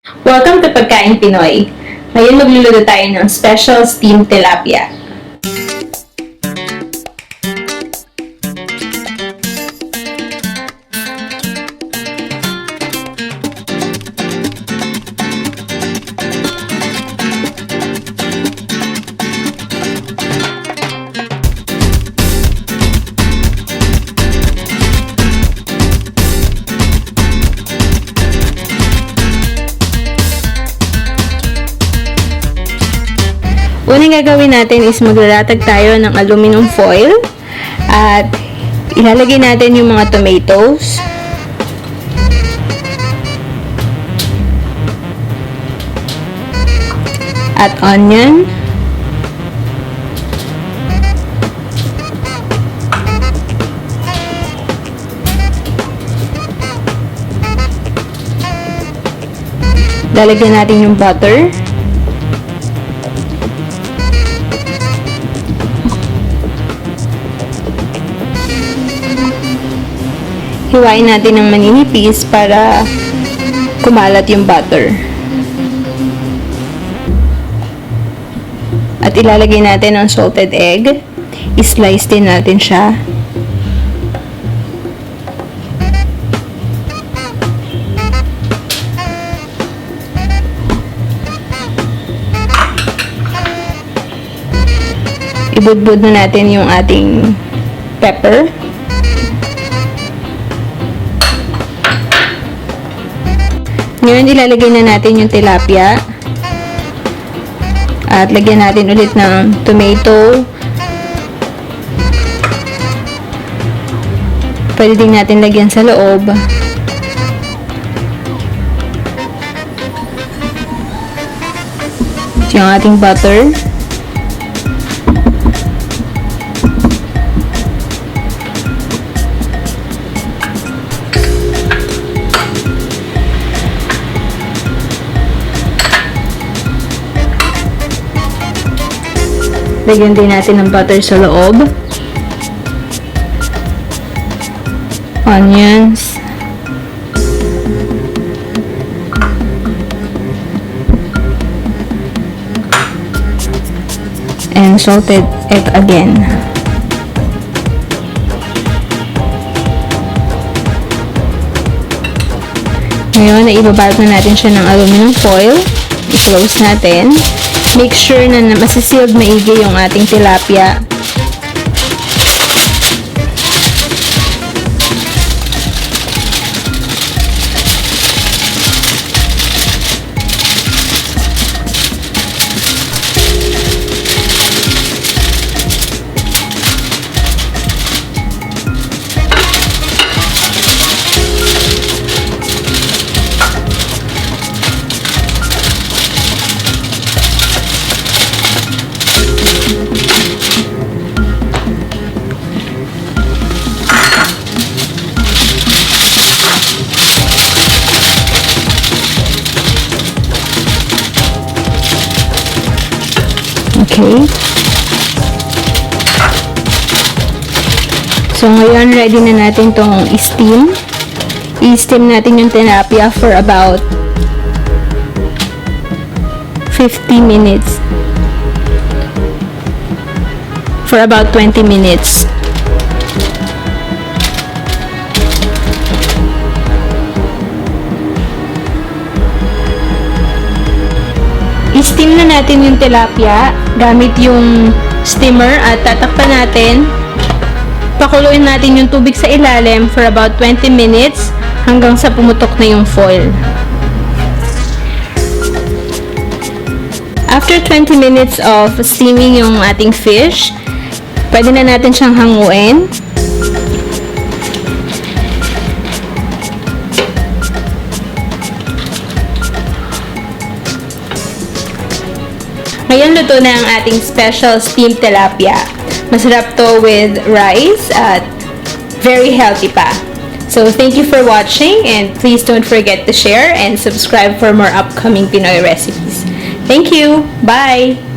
Welcome to Pagkain Pinoy. Ngayon magluluto tayo ng special steamed tilapia. Unang gagawin natin is maglalatag tayo ng aluminum foil at ilalagay natin yung mga tomatoes. At onion. Lalagyan natin yung butter. Hiwain natin ng maninipis para kumalat yung butter. At ilalagay natin ang salted egg. I-slice din natin siya. Ibudbud na natin yung ating pepper. Ngayon, ilalagay na natin yung tilapia. At lagyan natin ulit ng tomato. Pwede din natin lagyan sa loob. Ito yung ating butter. Lagyan din natin ng butter sa loob. Onions. And salted egg again. Ngayon, ibabalot na natin siya ng aluminum foil. I-close natin. Make sure na masisealed maigi yung ating tilapia. Okay. So, ngayon, ready na natin itong i-steam. I-steam natin yung tilapia for about 50 minutes. For about 20 minutes. I-steam na natin yung tilapia gamit yung steamer at tatakpan natin. Pakuluin natin yung tubig sa ilalim for about 20 minutes hanggang sa pumutok na yung foil. After 20 minutes of steaming yung ating fish, pwede na natin siyang hanguin. Ngayon, luto na ang ating special steamed tilapia. Masarap to with rice at very healthy pa. So, thank you for watching and please don't forget to share and subscribe for more upcoming Pinoy recipes. Thank you! Bye!